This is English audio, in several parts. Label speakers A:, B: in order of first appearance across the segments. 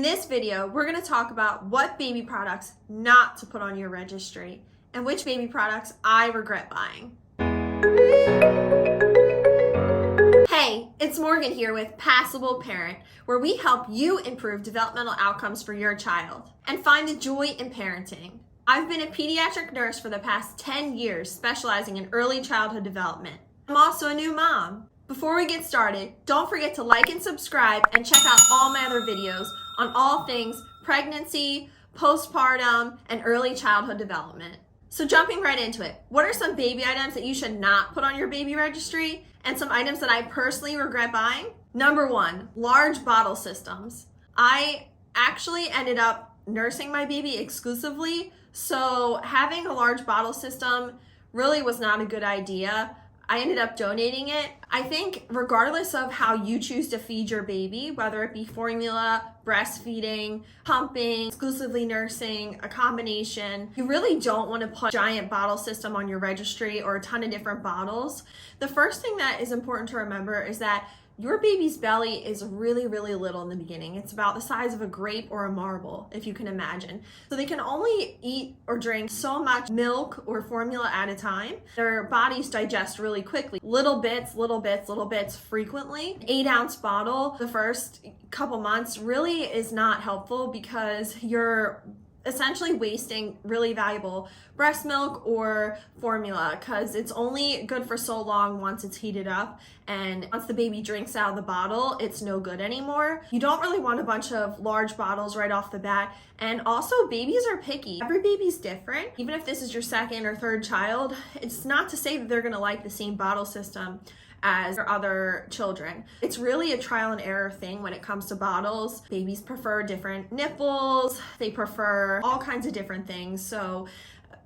A: In this video, we're going to talk about what baby products not to put on your registry and which baby products I regret buying. Hey, it's Morgan here with Passable Parent, where we help you improve developmental outcomes for your child and find the joy in parenting. I've been a pediatric nurse for the past 10 years, specializing in early childhood development. I'm also a new mom. Before we get started, don't forget to like and subscribe and check out all my other videos on all things pregnancy, postpartum, and early childhood development. So jumping right into it, what are some baby items that you should not put on your baby registry and some items that I personally regret buying? Number one, large bottle systems. I actually ended up nursing my baby exclusively, so having a large bottle system really was not a good idea. I ended up donating it. I think regardless of how you choose to feed your baby, whether it be formula, breastfeeding, pumping, exclusively nursing, a combination, you really don't want to put a giant bottle system on your registry or a ton of different bottles. The first thing that is important to remember is that your baby's belly is really, really little in the beginning. It's about the size of a grape or a marble, if you can imagine. So they can only eat or drink so much milk or formula at a time. Their bodies digest really quickly. Little bits frequently. 8-ounce bottle the first couple months really is not helpful because you're essentially wasting really valuable breast milk or formula because it's only good for so long once it's heated up, and once the baby drinks out of the bottle, it's no good anymore. You don't really want a bunch of large bottles right off the bat, and also babies are picky. Every baby's different. Even if this is your second or third child, it's not to say that they're gonna like the same bottle system as their other children. It's really a trial and error thing when it comes to bottles. Babies prefer different nipples, they prefer all kinds of different things. So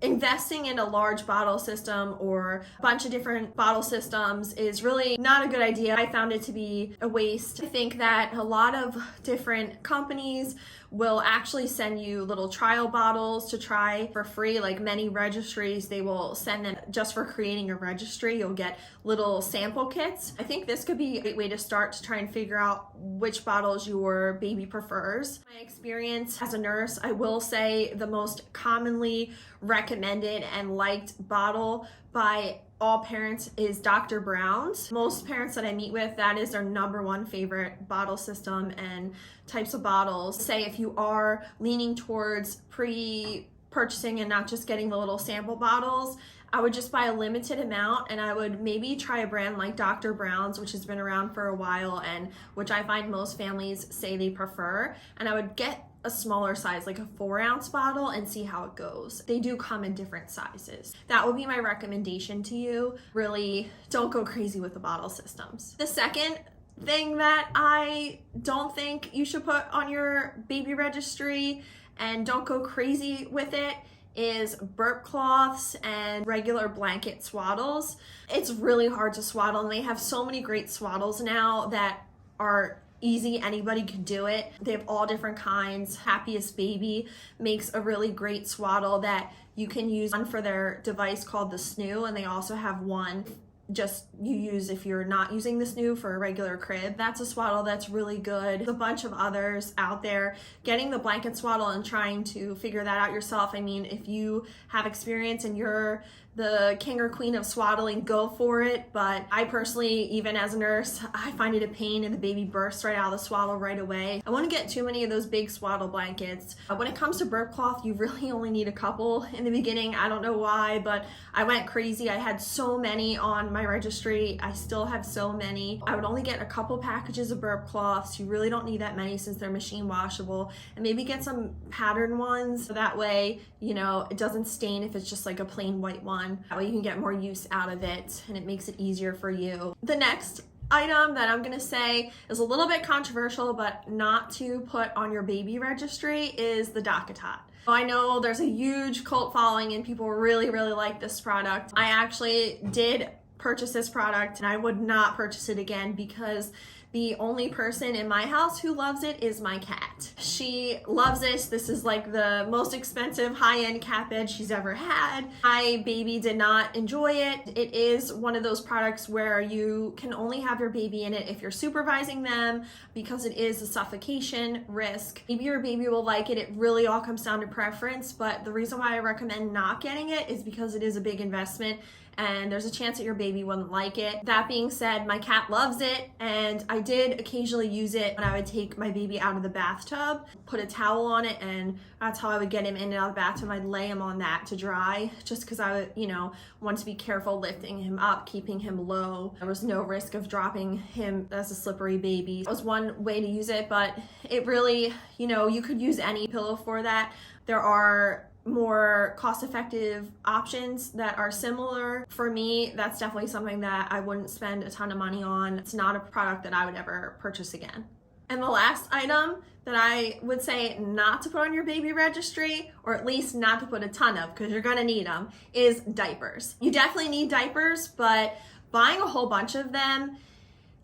A: investing in a large bottle system or a bunch of different bottle systems is really not a good idea. I found it to be a waste. I think that a lot of different companies will actually send you little trial bottles to try for free. Like many registries, they will send them just for creating a registry. You'll get little sample kits. I think this could be a great way to start to try and figure out which bottles your baby prefers. My experience as a nurse, I will say the most commonly recommended and liked bottle by all parents is Dr. Brown's. Most parents that I meet with, that is their number one favorite bottle system and types of bottles. Say if you are leaning towards pre-purchasing and not just getting the little sample bottles, I would just buy a limited amount, and I would maybe try a brand like Dr. Brown's, which has been around for a while and which I find most families say they prefer. And I would get a smaller size, like a 4-ounce bottle, and see how it goes. They do come in different sizes. That would be my recommendation to you. Really, don't go crazy with the bottle systems. The second thing that I don't think you should put on your baby registry, and don't go crazy with it, is Burp Cloths and regular blanket swaddles. It's really hard to swaddle, and they have so many great swaddles now that are easy, anybody can do it. They have all different kinds. Happiest baby makes a really great swaddle that you can use one for their device called the Snoo, and they also have one just you use if you're not using the Snoo for a regular crib. That's a swaddle that's really good. There's a bunch of others out there. Getting the blanket swaddle and trying to figure that out yourself, I mean, if you have experience and you're the king or queen of swaddling, go for it. But I personally, even as a nurse, I find it a pain and the baby bursts right out of the swaddle right away. I wouldn't get too many of those big swaddle blankets. When it comes to burp cloth, you really only need a couple in the beginning. I don't know why, but I went crazy. I had so many on my registry. I still have so many. I would only get a couple packages of burp cloths. You really don't need that many since they're machine washable, and maybe get some pattern ones so that way, you know, it doesn't stain if it's just like a plain white one. That way you can get more use out of it and it makes it easier for you. The next item that I'm gonna say is a little bit controversial but not to put on your baby registry is the DockATot. I know there's a huge cult following and people really, really like this product. I actually did purchase this product and I would not purchase it again because the only person in my house who loves it is my cat. She loves this. This is like the most expensive high-end cat bed she's ever had. My baby did not enjoy it. It is one of those products where you can only have your baby in it if you're supervising them, because it is a suffocation risk. Maybe your baby will like it. It really all comes down to preference, but the reason why I recommend not getting it is because it is a big investment and there's a chance that your baby wouldn't like it. That being said, my cat loves it, and I did occasionally use it when I would take my baby out of the bathtub, put a towel on it, and that's how I would get him in and out of the bathtub. I'd lay him on that to dry, just because I would, want to be careful lifting him up, keeping him low. There was no risk of dropping him as a slippery baby. That was one way to use it, but it really, you could use any pillow for that. There are more cost-effective options that are similar. For me, that's definitely something that I wouldn't spend a ton of money on. It's not a product that I would ever purchase again. And the last item that I would say not to put on your baby registry, or at least not to put a ton of, because you're gonna need them, is diapers. You definitely need diapers, but buying a whole bunch of them,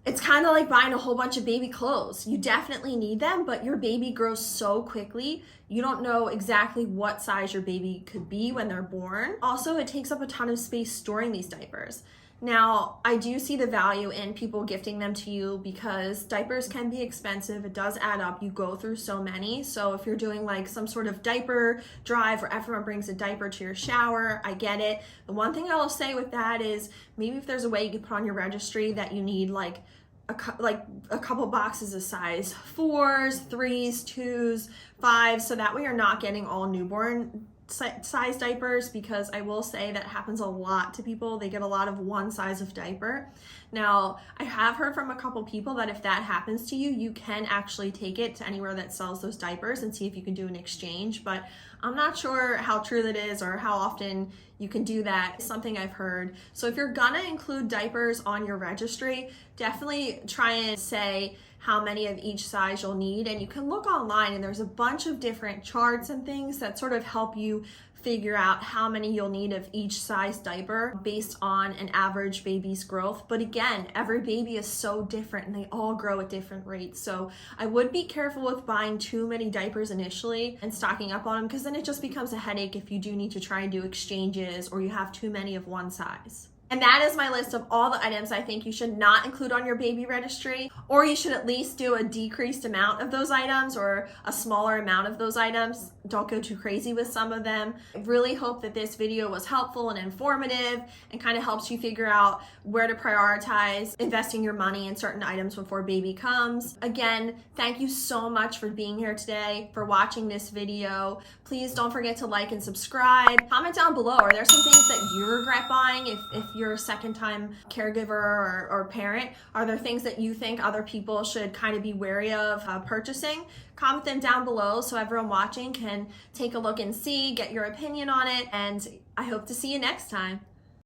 A: it's kind of like buying a whole bunch of baby clothes. You definitely need them, but your baby grows so quickly, you don't know exactly what size your baby could be when they're born. Also, it takes up a ton of space storing these diapers. Now, I do see the value in people gifting them to you because diapers can be expensive. It does add up. You go through so many. So if you're doing like some sort of diaper drive where everyone brings a diaper to your shower, I get it. The one thing I will say with that is maybe if there's a way you can put on your registry that you need like a couple boxes of size 4s, 3s, 2s, 5s, so that way you're not getting all newborn size diapers, because I will say that happens a lot to people. They get a lot of one size of diaper. Now, I have heard from a couple people that if that happens to you, you can actually take it to anywhere that sells those diapers and see if you can do an exchange, but I'm not sure how true that is or how often you can do that. It's something I've heard. So if you're gonna include diapers on your registry, definitely try and say how many of each size you'll need, and you can look online and there's a bunch of different charts and things that sort of help you figure out how many you'll need of each size diaper based on an average baby's growth. But again, every baby is so different and they all grow at different rates. So I would be careful with buying too many diapers initially and stocking up on them, because then it just becomes a headache if you do need to try and do exchanges or you have too many of one size. And that is my list of all the items I think you should not include on your baby registry, or you should at least do a decreased amount of those items or a smaller amount of those items. Don't go too crazy with some of them. I really hope that this video was helpful and informative and kind of helps you figure out where to prioritize investing your money in certain items before baby comes. Again, thank you so much for being here today, for watching this video. Please don't forget to like and subscribe. Comment down below, are there some things that you regret buying if you're a second-time caregiver or parent? Are there things that you think other people should kind of be wary of purchasing? Comment them down below so everyone watching can take a look and see, get your opinion on it, and I hope to see you next time.